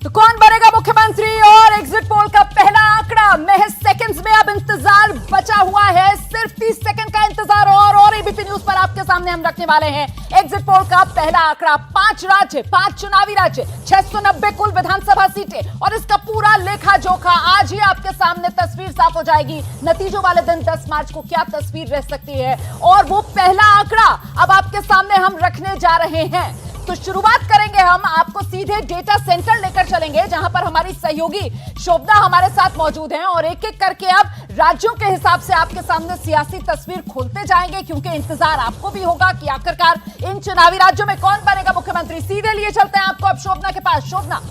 तो कौन बनेगा मुख्यमंत्री और एग्जिट पोल का पहला आंकड़ा महज सेकंड्स में अब इंतजार बचा हुआ है, सिर्फ 30 सेकंड का इंतजार और एबीपी न्यूज पर आपके सामने हम रखने वाले हैं एग्जिट पोल का पहला आंकड़ा। 5 राज्य, 5 चुनावी राज्य, 690 कुल विधानसभा सीटें और इसका पूरा लेखा जोखा आज ही आपके सामने तस्वीर साफ हो जाएगी। नतीजों वाले दिन 10 मार्च को क्या तस्वीर रह सकती है और वो पहला आंकड़ा अब आपके सामने हम रखने जा रहे हैं। तो शुरुआत करेंगे हम, आपको सीधे डेटा सेंटर लेकर चलेंगे जहां पर हमारी सहयोगी शोभना हमारे साथ मौजूद हैं और एक एक करके अब राज्यों के हिसाब से आपके सामने सियासी तस्वीर खोलते जाएंगे, क्योंकि इंतजार आपको भी होगा कि आखिरकार इन चुनावी राज्यों में कौन बनेगा मुख्यमंत्री। सीधे लिए चलते हैं आपको अब शोभना के पास। शोभना,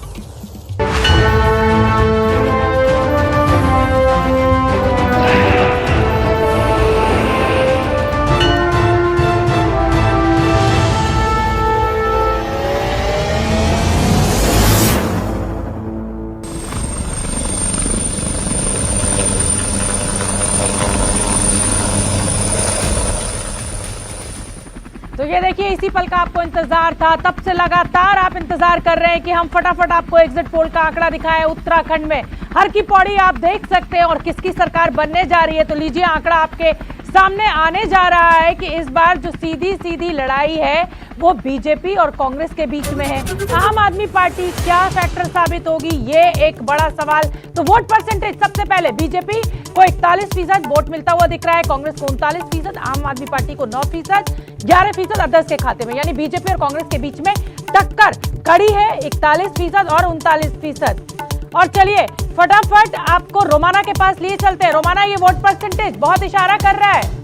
तो ये देखिए, इसी पल का आपको इंतजार था, तब से लगातार आप इंतजार कर रहे हैं कि हम फटाफट आपको एग्जिट पोल का आंकड़ा दिखाएं। उत्तराखंड में हर की पौड़ी आप देख सकते हैं और किसकी सरकार बनने जा रही है। तो लीजिए, आंकड़ा आपके सामने आने जा रहा है कि इस बार जो सीधी लड़ाई है वो बीजेपी और कांग्रेस के बीच में है। आम आदमी पार्टी क्या फैक्टर साबित होगी, ये एक बड़ा सवाल। तो वोट परसेंटेज, सबसे पहले बीजेपी को 41% वोट मिलता हुआ दिख रहा है, कांग्रेस को 39%, आम आदमी पार्टी को 9%, 11% अदर्स के खाते में। यानी बीजेपी और कांग्रेस के बीच में टक्कर कड़ी है, 41% और 39%। और चलिए फटाफट आपको रोमाना के पास लिए चलते हैं। रोमाना, ये वोट परसेंटेज बहुत इशारा कर रहा है।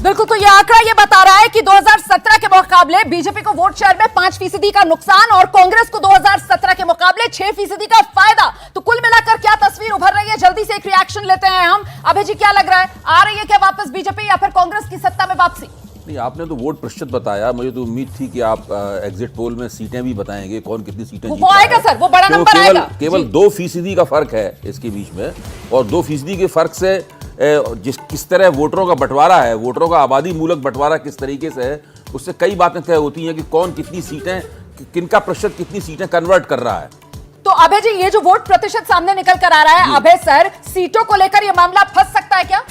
बिल्कुल, तो ये आंकड़ा ये बता रहा है कि 2017 के मुकाबले बीजेपी को वोट शेयर में 5% का नुकसान और कांग्रेस को 2017 के मुकाबले 6% का फायदा। तो कुल मिलाकर क्या तस्वीर उभर रही है, जल्दी से एक रिएक्शन लेते हैं हम। अभय जी, क्या लग रहा है, आ रही है क्या वापस बीजेपी या फिर कांग्रेस की सत्ता में वापसी? नहीं, आपने तो वोट प्रतिशत बताया, मुझे तो उम्मीद थी कि आप एग्जिट पोल में सीटें भी बताएंगे, कौन कितनी सीटें वो आएगा सर, वो बड़ा नंबर आएगा। केवल 2% का फर्क है इसके बीच में, और 2% के फर्क से किस तरह वोटरों का बंटवारा है, वोटरों का आबादी मूलक बंटवारा किस तरीके से है, उससे कई बातें तय होती हैं कि कौन कितनी सीटें, किनका प्रतिशत कितनी सीटें कन्वर्ट कर रहा है। तो अभय जी, ये जो वोट प्रतिशत सामने निकल कर आ रहा है, अभय सर, सीटों को लेकर यह मामला फंस सकता है क्या?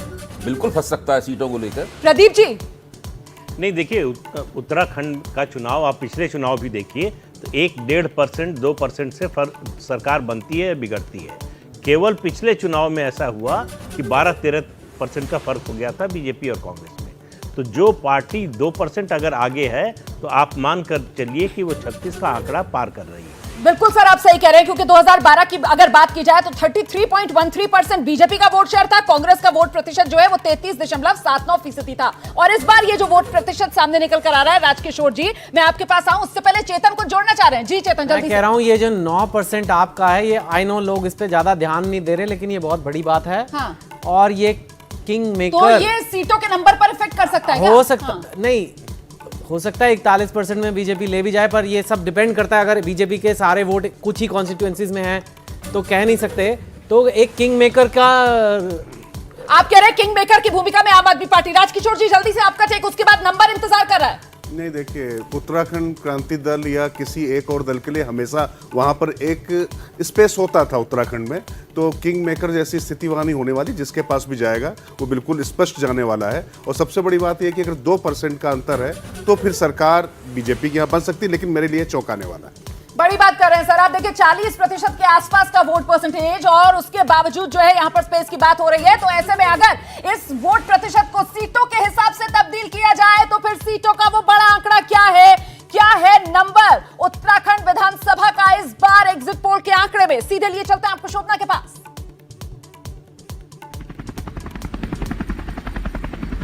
बिल्कुल फंस सकता है सीटों को लेकर। प्रदीप जी, नहीं, देखिए, उत्तराखंड का चुनाव आप पिछले चुनाव भी देखिए तो 1-1.5%, 2% से सरकार बनती है, बिगड़ती है। केवल पिछले चुनाव में ऐसा हुआ कि 12-13% का फर्क हो गया था बीजेपी और कांग्रेस में। तो जो पार्टी 2% अगर आगे है तो आप मान कर चलिए कि वो 36 का आंकड़ा पार कर रही है। बिल्कुल सर, आप सही कह रहे हैं, क्योंकि 2012 की अगर बात की जाए तो 33.13% बीजेपी का वोट शेयर था, कांग्रेस का वोट प्रतिशत जो है वो 33.79% था। और इस बार ये जो वोट प्रतिशत सामने निकल कर आ रहा है, राजकिशोर जी, मैं आपके पास आऊं उससे पहले चेतन को जोड़ना चाह रहे हैं। जी चेतन, जल्दी। मैं कह रहा हूं, ये जो 9% आपका है, ये आई नो लोग इस पे ज्यादा ध्यान नहीं दे रहे, लेकिन ये बहुत बड़ी बात है। हाँ। और ये किंग मेकर, तो ये सीटों के नंबर पर इफेक्ट कर सकता है क्या? हो सकता, हाँ। नहीं हो सकता है 41% में बीजेपी ले भी जाए, पर ये सब डिपेंड करता है। अगर बीजेपी के सारे वोट कुछ ही कॉन्स्टिट्यूएंसीज में हैं तो कह नहीं सकते। तो एक किंग मेकर का, आप कह रहे हैं किंग मेकर की भूमिका में आम आदमी पार्टी। राजकिशोर जी, जल्दी से आपका टेक, उसके बाद नंबर इंतजार कर रहा है। नहीं, देखिए, उत्तराखंड क्रांति दल या किसी एक और दल के लिए हमेशा वहां पर एक स्पेस होता था उत्तराखंड में। तो किंग मेकर जैसी स्थिति वहां नहीं होने वाली, जिसके पास भी जाएगा वो बिल्कुल स्पष्ट जाने वाला है। और सबसे बड़ी बात यह कि अगर 2% का अंतर है तो फिर सरकार बीजेपी की यहाँ बन सकती है, लेकिन मेरे लिए चौंकाने वाला है। बड़ी बात कर रहे हैं सर आप। देखिए, 40% के आसपास का वोट परसेंटेज और उसके बावजूद जो है यहाँ पर स्पेस की बात हो रही है। तो ऐसे में अगर इस वोट प्रतिशत को सीटों के हिसाब से तब्दील किया जाए तो फिर सीटों का वो बड़ा आंकड़ा क्या है नंबर उत्तराखंड विधानसभा का इस बार एग्जिट पोल के आंकड़े में। सीधे लिए चलते हैं आपको शोभना के पास।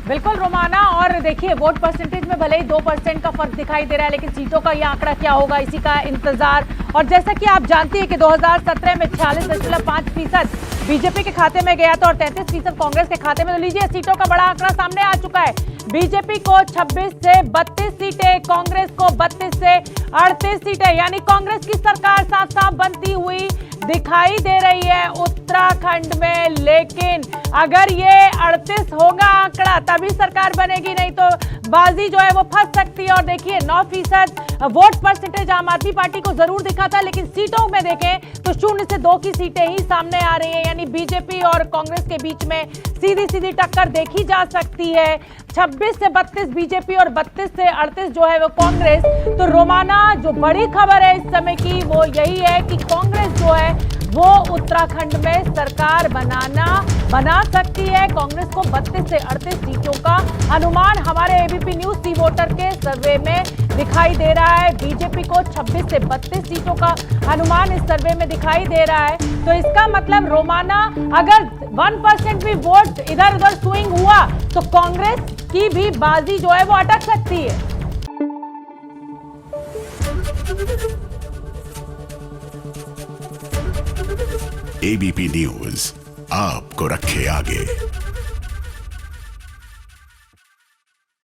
बिल्कुल रोमाना, और देखिए, वोट परसेंटेज में भले ही 2% का फर्क दिखाई दे रहा है, लेकिन सीटों का ये आंकड़ा क्या होगा, इसी का इंतजार। और जैसा कि आप जानते हैं कि 2017 में 46.5% बीजेपी के खाते में गया था और 33% कांग्रेस के खाते में। तो लीजिए, सीटों का बड़ा आंकड़ा सामने आ चुका है। बीजेपी को 26 से 32 सीटें, कांग्रेस को 32 से 38 सीटें, यानी कांग्रेस की सरकार साफ साफ बनती हुई दिखाई दे रही है उत्तराखंड में। लेकिन अगर ये 38 होगा आंकड़ा तभी सरकार बनेगी, नहीं तो बाजी जो है वो फंस सकती है। और देखिए 9% वोट परसेंटेज आम आदमी पार्टी को जरूर दिखा था, लेकिन सीटों में देखें तो 0 से 2 की सीटें ही सामने आ रही है। यानी बीजेपी और कांग्रेस के बीच में सीधी सीधी टक्कर देखी जा सकती है। 26 से 32 बीजेपी और 32 से 38 जो है वो कांग्रेस। तो रोमाना जो बड़ी खबर है इस समय की वो यही है कि कांग्रेस जो है वो उत्तराखंड में सरकार बना सकती है। कांग्रेस को 32 से 38 सीटों का अनुमान हमारे एबीपी न्यूज सी वोटर के सर्वे में दिखाई दे रहा है। बीजेपी को 26 से 32 सीटों का अनुमान इस सर्वे में दिखाई दे रहा है। तो इसका मतलब रोमाना अगर 1% भी वोट इधर उधर स्विंग हुआ तो कांग्रेस की भी बाजी जो है वो अटक सकती है। एबीपी न्यूज आपको रखे आगे।